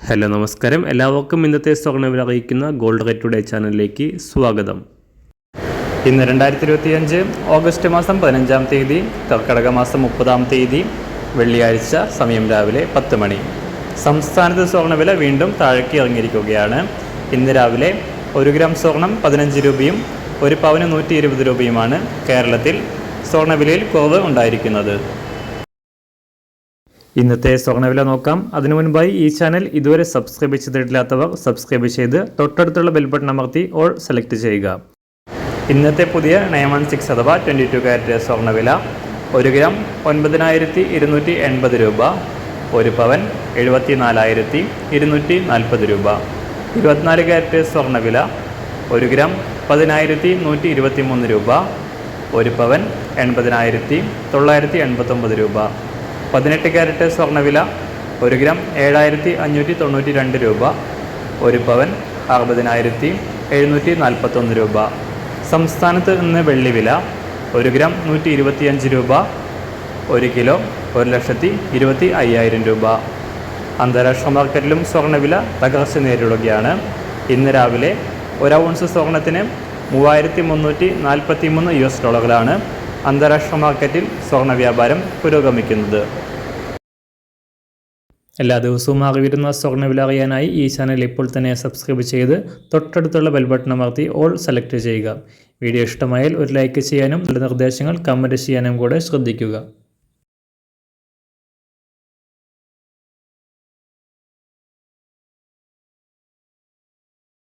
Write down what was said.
Hello നമസ്കാരം, എല്ലാവർക്കും ഇന്നത്തെ സ്വർണ്ണവില അറിയിക്കുന്ന ഗോൾഡ് റേറ്റ് ടുഡേ ചാനലിലേക്ക് സ്വാഗതം. ഇന്ന് 2025 ഓഗസ്റ്റ് മാസം 15-ാം തീയതി, കർക്കിടക മാസം 30-ാം തീയതി, വെള്ളിയാഴ്ച, സമയം രാവിലെ 10 മണി. സംസ്ഥാനത്ത് സ്വർണ്ണവില വീണ്ടും താഴേക്ക് ഇറങ്ങിയിരിക്കുകയാണ്. ഇന്ന് രാവിലെ 1 ഗ്രാം സ്വർണം 15 രൂപയും 1 പവന് 120 രൂപയുമാണ് കേരളത്തിൽ സ്വർണ്ണവിലയിൽ കുറവ് ഉണ്ടായിരിക്കുന്നത്. ഇന്നത്തെ സ്വർണ്ണവില നോക്കാം. അതിനു മുൻപായി ഈ ചാനൽ ഇതുവരെ സബ്സ്ക്രൈബ് ചെയ്തിട്ടില്ലാത്തവർ സബ്സ്ക്രൈബ് ചെയ്ത് തൊട്ടടുത്തുള്ള ബെൽ ബട്ടൺ അമർത്തി ഓൾ സെലക്ട് ചെയ്യുക. ഇന്നത്തെ പുതിയ 916 അഥവാ 22 കാരറ്റ് സ്വർണ്ണവില 1 ഗ്രാം 9280 രൂപ, 1 പവൻ 74,240 രൂപ. 24 കാരറ്റ് സ്വർണ്ണവില 1 ഗ്രാം 10,123 രൂപ, 1 പവൻ 80,989 രൂപ. 18 കാരറ്റ് സ്വർണ്ണവില 1 ഗ്രാം 7,592 രൂപ, 1 പവൻ 60,741 രൂപ. സംസ്ഥാനത്ത് ഇന്ന് വെള്ളിവില 1 ഗ്രാം 125 രൂപ, 1 കിലോ 1,25,000 രൂപ. അന്താരാഷ്ട്ര മാർക്കറ്റിലും സ്വർണ്ണവില തകർച്ച നേരിടുകയാണ്. ഇന്ന് രാവിലെ 1 ഔൺസ് സ്വർണത്തിന് $3,343 അന്താരാഷ്ട്ര മാർക്കറ്റിൽ സ്വർണ്ണ വ്യാപാരം പുരോഗമിക്കുന്നത്. എല്ലാ ദിവസവും അറിവിരുന്ന സ്വർണ്ണവില അറിയാനായി ഈ ചാനൽ ഇപ്പോൾ തന്നെ സബ്സ്ക്രൈബ് ചെയ്ത് തൊട്ടടുത്തുള്ള ബെൽ ബട്ടൺ അമർത്തി ഓൾ സെലക്ട് ചെയ്യുക. വീഡിയോ ഇഷ്ടമായാൽ ഒരു ലൈക്ക് ചെയ്യാനും നല്ല നിർദ്ദേശങ്ങൾ കമൻറ്റ് ചെയ്യാനും കൂടെ ശ്രദ്ധിക്കുക.